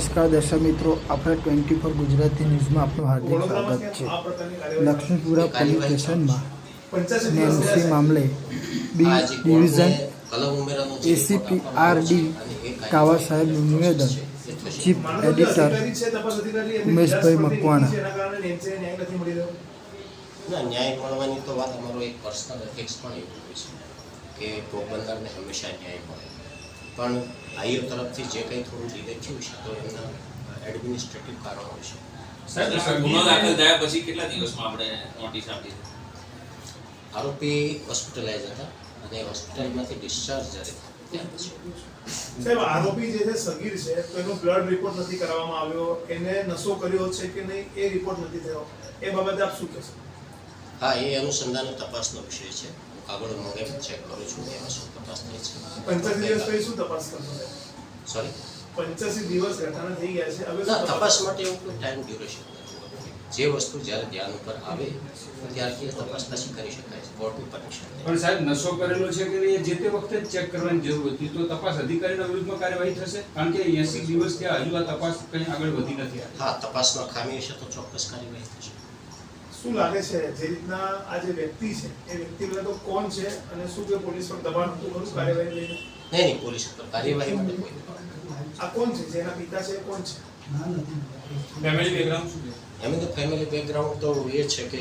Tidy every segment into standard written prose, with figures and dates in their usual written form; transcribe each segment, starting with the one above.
નમસ્કાર દર્શક મિત્રો, આપણે 24 ગુજરાતી ન્યૂઝમાં આપનું હાર્દિક સ્વાગત છે. લક્ષ્મીપુરા પોલીસ સ્ટેશનમાં નેન્સી મામલે બી ડિવિઝન એસીપી આર.ડી. કાવા સાહેબનું નિવેદન. Chief editor Umeshbhai Makwana. ન્યાય મળવાની તો વાત અમારો એક પર્સનલ એથિક્સ પણ એવું હોય છે કે પોરબંદરને હંમેશા ન્યાય મળે, પણ આઈઓ તરફથી જે કંઈ થોડું ડિલે થયું છે તો એમના એડમિનિસ્ટ્રેટિવ કારણો છે. સાહેબ, ગુનો દાખલ થયા પછી કેટલા દિવસમાં આપણે નોટિસ આપી? આરોપી હોસ્પિટલાઇઝ હતા અને હોસ્પિટલમાંથી ડિસ્ચાર્જ જ્યારે થયા પછી સાહેબ, આરોપી જે છે સગીર છે તો એનો બ્લડ રિપોર્ટ નથી કરવામાં આવ્યો, એને નશો કર્યો છે કે નહીં એ રિપોર્ટ નથી થયો, એ બાબતે આપ શું કહેશો? હા, એ અનુસંધાન તપાસનો વિષય છે. કાગળો મંગાવી ચેક કરું છું એમાં શું તપાસ થઈ છે. 85 દિવસ પછી શું તપાસ કરશો? સોરી, 85 દિવસ ઘટાડા થઈ ગયા છે, હવે ના, તપાસ માટે એવું કોઈ ટાઈમ ડ્યુરેશન નથી. જે વસ્તુ જ્યારે ધ્યાન ઉપર આવે ત્યારથી તપાસ પછી કરી શકાય છે, કોર્ટની પરમિશન. પણ સાહેબ, નશો કરેલો છે કે નહીં જે તે વખતે જ ચેક કરવાની જરૂર હતી, તો તપાસ અધિકારીના વિરુદ્ધમાં કાર્યવાહી થશે? કારણ કે 80 દિવસ થયા, હજુ આ તપાસ કંઈ આગળ વધી નથી. હા, તપાસમાં ખામી હશે તો ચોક્કસ કાર્યવાહી થશે. શું લાગે છે જે રીતના આ જે વ્યક્તિ છે એ વ્યક્તિ તો કોણ છે અને શું કે પોલીસ પર દબાણ હતું ખરું કાર્યવાહી લઈને? નહીં, પોલીસ ઉપર કાર્યવાહી માટે કોઈ દબાણ. આ કોણ છે જેના પિતા છે, કોણ છે? ફેમિલી બેકગ્રાઉન્ડ શું છે? એમનું ફેમિલી બેકગ્રાઉન્ડ તો એ છે કે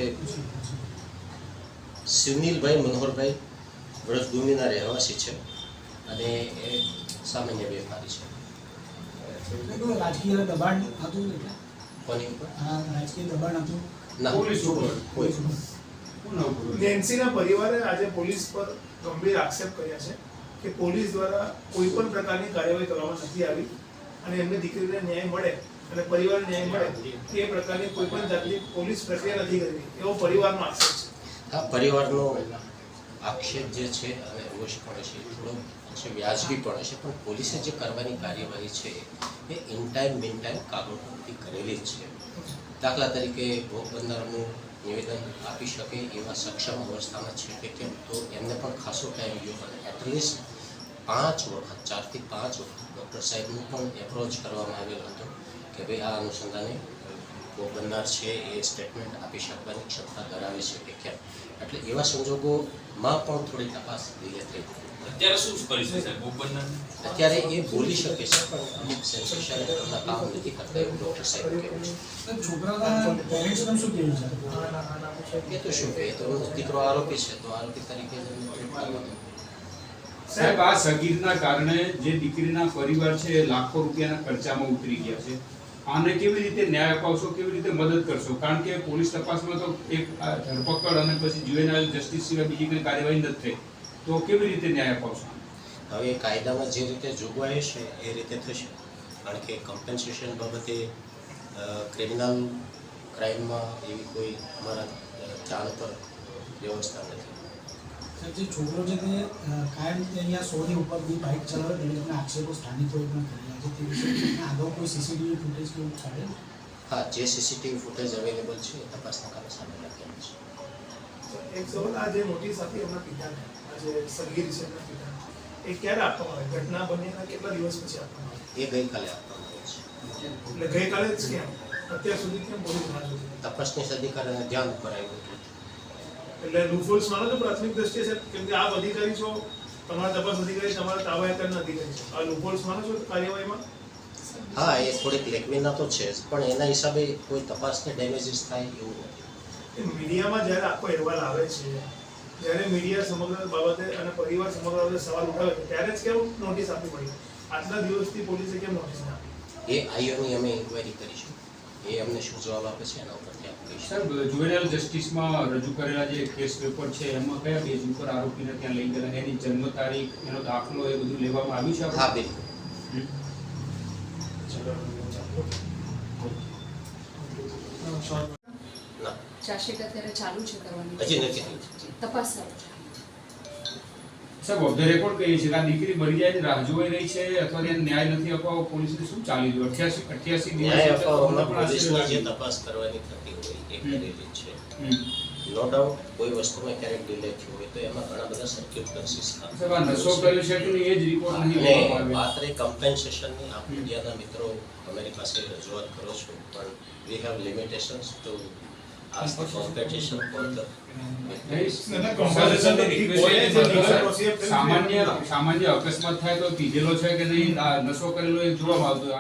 સુનિલભાઈ મનોહરભાઈ વ્રજભૂમિના રહેવાસી છે અને એ સામાન્ય વેપારી છે. રાજકીય દબાણ હતું? કોની ઉપર? રાજકીય દબાણ હતું? ના, પોલીસ ઉપર. કોઈ નેન્સીના પરિવારે આજે પોલીસ પર ગંભીર આક્ષેપ કર્યા છે કે પોલીસ દ્વારા કોઈ પણ પ્રકારની કાર્યવાહી કરવામાં નથી આવી અને એમની દીકરીને ન્યાય મળે અને પરિવારને ન્યાય મળે એ પ્રકારની કોઈ પણ જાતની પોલીસ પ્રક્રિયા નથી કરી, એવો પરિવારનો આક્ષેપ છે. હા, પરિવારનો આક્ષેપ જે છે અને રોષ પણ છે, થોડો છે, વ્યાજબી પણ છે, પણ પોલીસે જે કરવાની કાર્યવાહી છે એ ઇન ટાઈમ બિન ટાઈમ કાગળ પરથી કરેલી જ છે. દાખલા તરીકે ભોગ બનનારનું નિવેદન આપી શકે એવા સક્ષમ અવસ્થામાં છે કે કેમ, તો એમને પણ ખાસો ટાઈમ ગયો અને એટલીસ્ટ 5 વખત 4 થી 5 વખત ડૉક્ટર સાહેબનું પણ એપ્રોચ કરવામાં આવેલો હતો કે ભાઈ આ અનુસંધાને ભોગ બનનાર છે એ સ્ટેટમેન્ટ આપી શકવાની ક્ષમતા ધરાવે છે કે કેમ. એટલે એવા સંજોગોમાં પણ થોડી તપાસ ડિલે થઈ. અત્યારે શું પરિસ્થિતિ છે ભોગ બનનાર? અત્યારે એ બોલી શકે છે પણ અમુક સેન્સેશન કામ નથી કરતા એવું ડૉક્ટર સાહેબ કહેવું છે. છોકરાના પેરેન્ટ્સનું શું કહેવું છે? એ તો શું કહે, તો દીકરો આરોપી છે તો આરોપી તરીકે જ એમને treat કરવાનો. સાહેબ, આ સગીરના કારણે જે દીકરીના પરિવાર છે એ લાખો રૂપિયાના ખર્ચામાં ઉતરી ગયા છે. આને કેવી રીતે ન્યાય અપાવશો, કેવી રીતે મદદ કરશો? કારણ કે પોલીસ તપાસમાં તો એક ધરપકડ અને પછી જ્યુવેનાઇલ જસ્ટિસ સિવાય બીજી કંઈ કાર્યવાહી નથી થઈ, તો કેવી રીતે ન્યાય અપાવશો? હવે કાયદામાં જે રીતે જોગવાઈ છે એ રીતે થશે, કારણ કે કમ્પેન્સેશન બાબતે ક્રિમિનલ ક્રાઇમમાં એવી કોઈ અમારા જાણ પર વ્યવસ્થા નથી. જે છોકરો છે તે કાયમ અહીંયા 100 ની ઉપર બી બાઇક ચલાવે તેને આક્ષેપો સ્થાનિકોએ પણ કર્યા છે, તે વિશે આગળ કોઈ સીસીટીવી ફૂટેજ કે એવું ચાલે? હા, જે સીસીટીવી ફૂટેજ અવેલેબલ છે એ તપાસના કામે સામે રાખેલું છે. એક સવાલ, આ જે નોટિસ આપી એમના પિતાને, આ જે સગીર છે એમના પિતા, એ ક્યારે આપવામાં આવે? ઘટના બન્યાના કેટલા દિવસ પછી આપવામાં આવે? એ ગઈકાલે આપવામાં આવે છે. એટલે ગઈકાલે જ કેમ? અત્યાર સુધી કેમ પોલીસ ના જોઈ? તપાસનીશ અધિકારીને ધ્યાન ઉપર આવ્યું હતું. એટલે લૂફોલ્સ માનો છો પ્રાથમિક દ્રષ્ટિએ છે, કેમ કે આપ અધિકારી છો, તમારા તપાસ અધિકારી, તમારા તાબા હેઠળના અધિકારી છો, આ લૂફોલ્સ માનો છો કાર્યવાહીમાં? હા, એ થોડીક લેખવીના તો છે જ, પણ એના હિસાબે કોઈ તપાસને ડેમેજીસ થાય એવું નથી. મીડિયામાં જ્યારે આખો અહેવાલ આવે છે, જ્યારે મીડિયા સમગ્ર બાબતે અને પરિવાર સમગ્ર બાબતે સવાલ ઉઠાવે છે, ત્યારે જ કેમ નોટિસ આપવી પડી? આટલા દિવસથી પોલીસે કેમ નોટિસ ના આપી? એ આઈઓની અમે ઇન્ક્વાયરી કરીશું, એ અમને શું જવાબ આપે છે એના ઉપરથી આપણે કહીશું. સાહેબ, જ્યુવેનાઇલ જસ્ટિસમાં રજૂ કરેલા જે કેસ પેપર છે એમાં કયા બેઝ ઉપર આરોપીને ત્યાં લઈ ગયેલા, એની જન્મ તારીખ, એનો દાખલો, એ બધું લેવામાં આવ્યું છે? હા, બિલકુલ. ના, ચાર્જશીટ અત્યારે ચાલુ છે કરવાની, હજી નથી થઈ. તપાસ ચાલુ છે. સાહેબ, ઓફ ધ રેકોર્ડ કહીએ છીએ કે આ દીકરી મરી જાય રાહ જોઈ રહી છે અથવા એને ન્યાય નથી અપાવો, પોલીસને શું ચાલી રહ્યું? 88 ન્યાય દિવસ અપાવવામાં પોલીસની જે તપાસ કરવાની થતી હોય એ કરેલી છે. નો ડાઉટ કોઈ વસ્તુમાં ક્યારેક ડિલે થયું હોય તો એમાં ઘણા બધા સર્ક્યુટન્સીસ સાહેબ, આ નશો કર્યો છે કે નહીં એ જ રિપોર્ટ નહીં અને લેવામાં વાત રહી કમ્પેન્સેશનની, આપ મીડિયાના મિત્રો અમારી પાસે રજૂઆત કરો છો, પણ we have limitations to ask the competition for the સામાન્ય અકસ્માત થાય તો પીધેલો છે કે નહીં, આ નશો કરેલો એ જોવામાં આવતું.